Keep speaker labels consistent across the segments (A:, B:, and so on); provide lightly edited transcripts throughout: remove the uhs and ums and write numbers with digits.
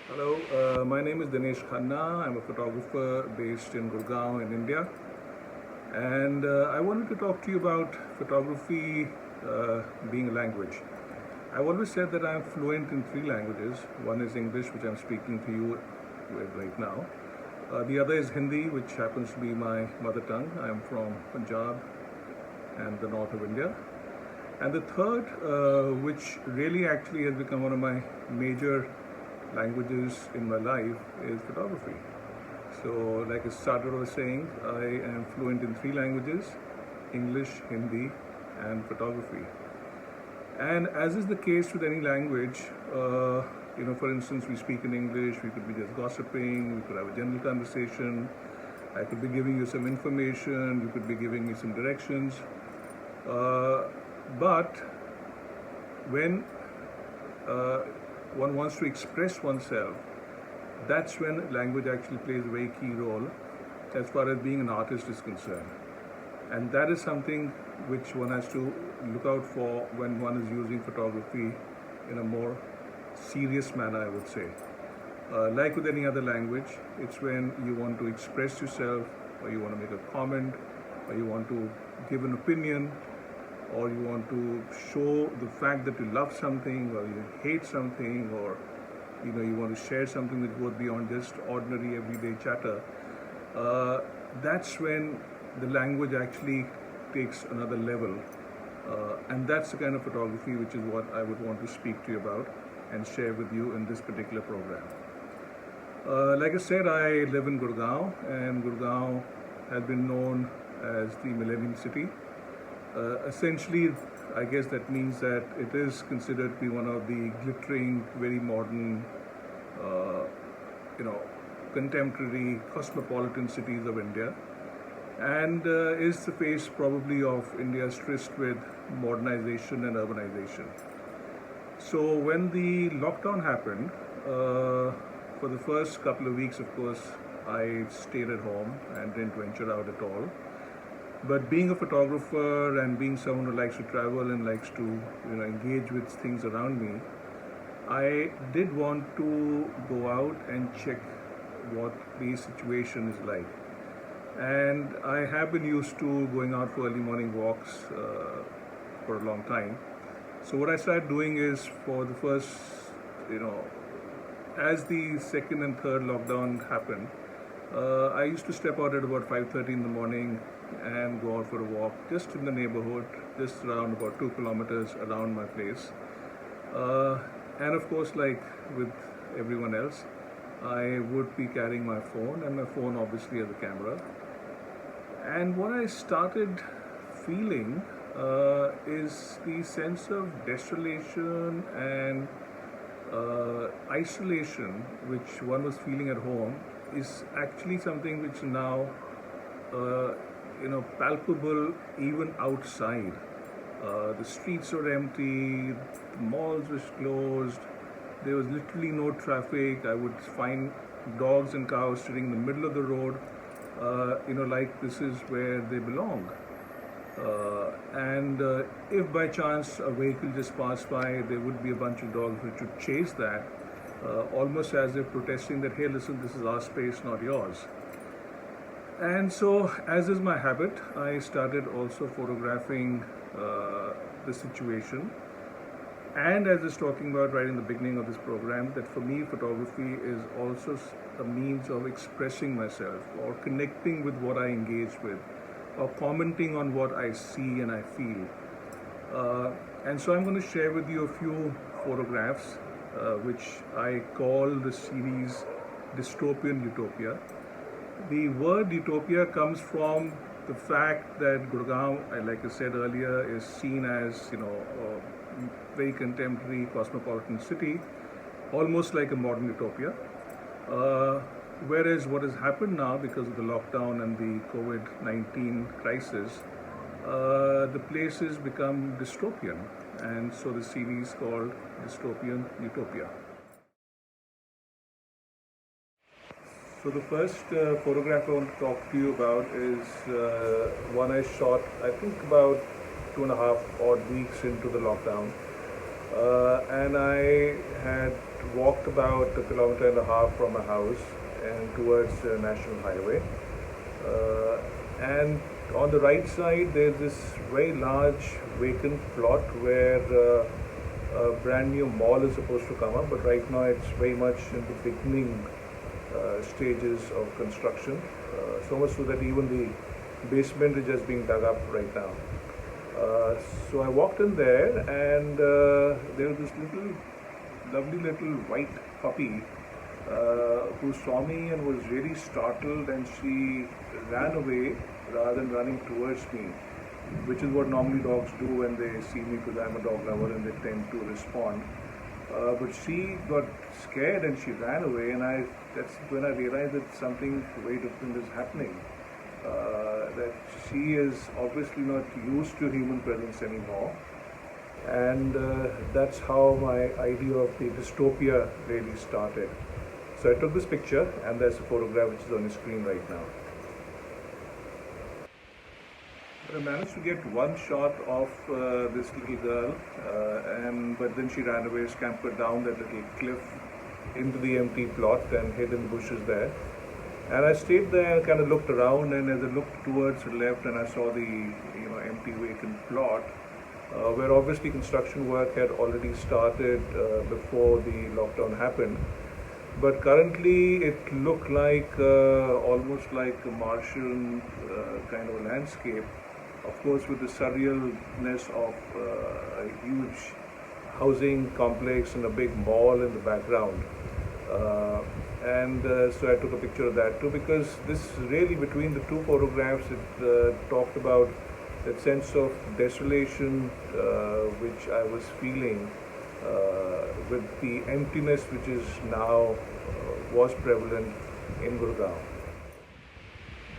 A: Hello, my name is Dinesh Khanna. I'm a photographer based in Gurgaon in India. And I wanted to talk to you about photography being a language. I've always said that I'm fluent in three languages. One is English, which I'm speaking to you with right now. The other is Hindi, which happens to be my mother tongue. I'm from Punjab and the north of India. And the third, which really actually has become one of my major languages in my life, is photography. So, like I started was saying, I am fluent in three languages: English, Hindi, and photography. And as is the case with any language, for instance, we speak in English, we could be just gossiping, we could have a general conversation, I could be giving you some information, you could be giving me some directions. But when one wants to express oneself, that's when language actually plays a very key role as far as being an artist is concerned. And that is something which one has to look out for when one is using photography in a more serious manner, I would say. Like with any other language, it's when you want to express yourself, or you want to make a comment, or you want to give an opinion, or you want to show the fact that you love something, or you hate something, or you want to share something that goes beyond just ordinary everyday chatter. That's when the language actually takes another level, and that's the kind of photography which is what I would want to speak to you about and share with you in this particular program. Like I said, I live in Gurgaon, and Gurgaon has been known as the Millennium City. Essentially, I guess that means that it is considered to be one of the glittering, very modern, uh, contemporary, cosmopolitan cities of India, and is the face probably of India's tryst with modernization and urbanization. So when the lockdown happened, for the first couple of weeks, of course, I stayed at home and didn't venture out at all. But being a photographer and being someone who likes to travel and likes to engage with things around me, I did want to go out and check what the situation is like. And I have been used to going out for early morning walks for a long time. So what I started doing is, for the first, as the second and third lockdown happened, I used to step out at about 5:30 in the morning and go out for a walk just in the neighborhood, just around about 2 kilometers around my place. And of course, like with everyone else, I would be carrying my phone, and my phone obviously has a camera. And what I started feeling is the sense of desolation and isolation which one was feeling at home is actually something which now uh, palpable even outside. The streets were empty, the malls were closed, there was literally no traffic. I would find dogs and cows sitting in the middle of the road, like this is where they belong. And if by chance a vehicle just passed by, there would be a bunch of dogs which would chase that, almost as if protesting that, hey, listen, this is our space, not yours. And so, as is my habit, I started also photographing the situation. And as I was talking about right in the beginning of this program, that for me, photography is also a means of expressing myself, or connecting with what I engage with, or commenting on what I see and I feel. And so I'm going to share with you a few photographs, which I call the series Dystopian Utopia. The word utopia comes from the fact that Gurgaon, like I said earlier, is seen as a very contemporary cosmopolitan city, almost like a modern utopia. Whereas what has happened now, because of the lockdown and the COVID-19 crisis, the place has become dystopian, and so the series called Dystopian Utopia. So the first photograph I want to talk to you about is one I shot, I think, about 2.5 odd weeks into the lockdown. And I had walked about a kilometer and a half from my house and towards National Highway. And on the right side, there's this very large vacant plot where a brand new mall is supposed to come up, but right now it's very much in the beginning stages of construction. So much so that even the basement is just being dug up right now. So I walked in there, and there was this lovely little white puppy who saw me and was really startled, and she ran away rather than running towards me, which is what normally dogs do when they see me, because I'm a dog lover and they tend to respond. But she got scared and she ran away, and that's when I realized that something very different is happening. That she is obviously not used to human presence anymore, and that's how my idea of the dystopia really started. So I took this picture, and there's a photograph which is on the screen right now. I managed to get one shot of this little girl, but then she ran away, scampered down that little cliff into the empty plot and hid in the bushes there. And I stayed there and kind of looked around, and as I looked towards the left, and I saw the empty vacant plot, where obviously construction work had already started before the lockdown happened. But currently it looked like almost like a Martian kind of a landscape, of course with the surrealness of a huge housing complex and a big mall in the background. So I took a picture of that too, because this really, between the two photographs, it talked about that sense of desolation which I was feeling with the emptiness which is now was prevalent in Gurgaon.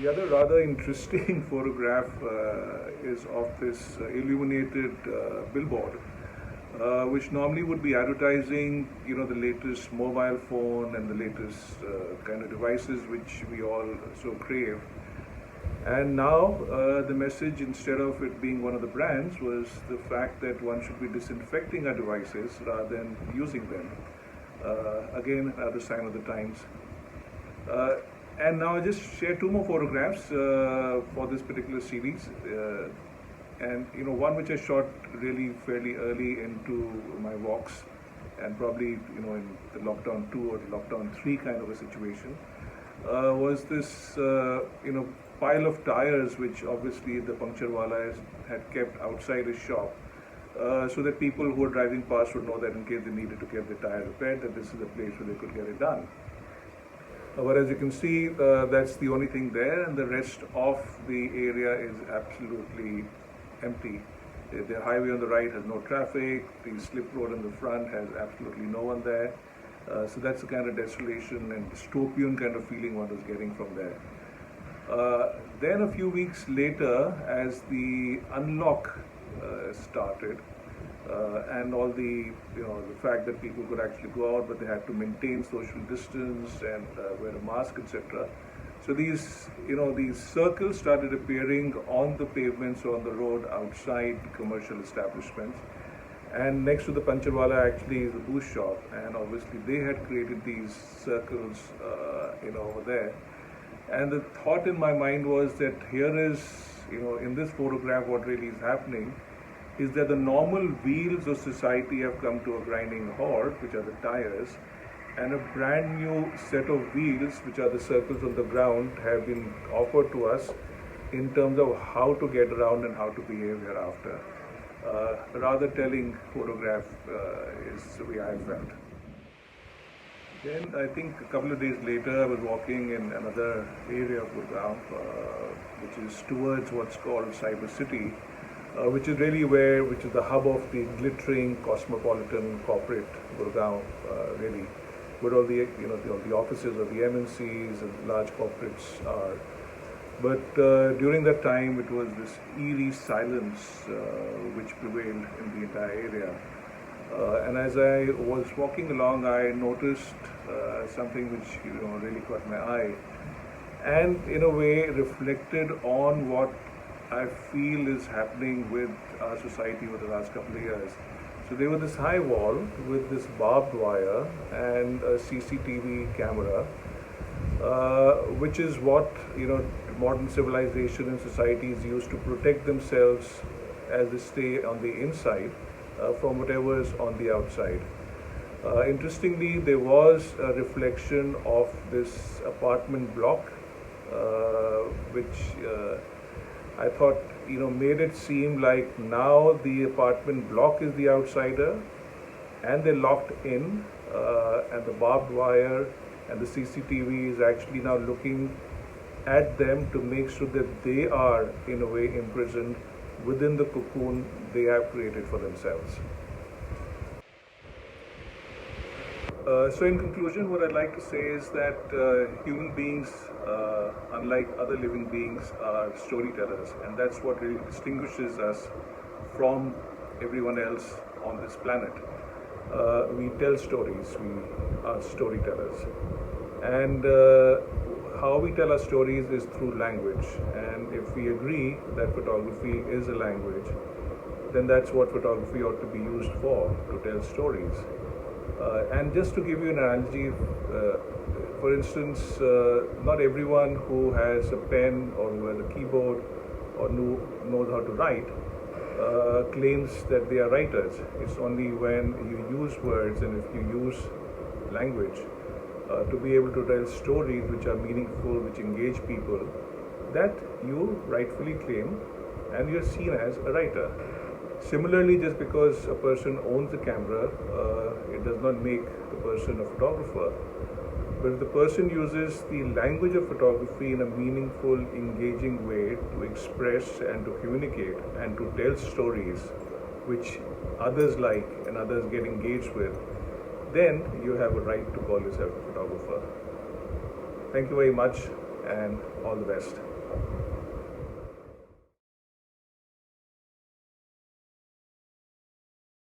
A: The other rather interesting photograph is of this illuminated billboard, which normally would be advertising, the latest mobile phone and the latest kind of devices which we all so crave. And now the message, instead of it being one of the brands, was the fact that one should be disinfecting our devices rather than using them. Again, another sign of the times. And now I just share two more photographs for this particular series. And one which I shot really fairly early into my walks, and probably in the lockdown 2 or the lockdown 3 kind of a situation, was this pile of tires which obviously the puncture wala had kept outside his shop, so that people who were driving past would know that in case they needed to get the tire repaired, that this is the place where they could get it done. But as you can see, that's the only thing there, and the rest of the area is absolutely empty. The highway on the right has no traffic, the slip road in the front has absolutely no one there. So that's the kind of desolation and dystopian kind of feeling one was getting from there. Then a few weeks later, as the unlock started, and all the fact that people could actually go out, but they had to maintain social distance and wear a mask, etc. So these circles started appearing on the pavements or on the road outside commercial establishments. And next to the Pancharwala actually is a boot shop, and obviously they had created these circles over there. And the thought in my mind was that here is, in this photograph, what really is happening is that the normal wheels of society have come to a grinding halt, which are the tires, and a brand new set of wheels, which are the circles on the ground, have been offered to us in terms of how to get around and how to behave hereafter. Rather telling photograph is the way I felt. Then I think a couple of days later I was walking in another area of Gurgaon, which is towards what's called Cyber City, which is really which is the hub of the glittering cosmopolitan corporate Gurgaon, really, where all the the offices of the MNCs and large corporates are. But during that time, it was this eerie silence which prevailed in the entire area. And as I was walking along, I noticed something which really caught my eye, and in a way reflected on what I feel is happening with our society over the last couple of years. So there was this high wall with this barbed wire and a CCTV camera, which is what modern civilization and societies use to protect themselves as they stay on the inside from whatever is on the outside. Interestingly, there was a reflection of this apartment block, which I thought made it seem like now the apartment block is the outsider, and they're locked in, and the barbed wire and the CCTV is actually now looking at them to make sure that they are in a way imprisoned within the cocoon they have created for themselves. So in conclusion, what I'd like to say is that human beings, unlike other living beings, are storytellers, and that's what really distinguishes us from everyone else on this planet. We tell stories, we are storytellers, and how we tell our stories is through language. And if we agree that photography is a language, then that's what photography ought to be used to tell stories. And just to give you an analogy, for instance, not everyone who has a pen or who has a keyboard or knows how to write claims that they are writers. It's only when you use words and if you use language to be able to tell stories which are meaningful, which engage people, that you rightfully claim and you're seen as a writer. Similarly, just because a person owns a camera, it does not make the person a photographer. But if the person uses the language of photography in a meaningful, engaging way to express and to communicate and to tell stories which others like and others get engaged with, then you have a right to call yourself a photographer. Thank you very much and all the best.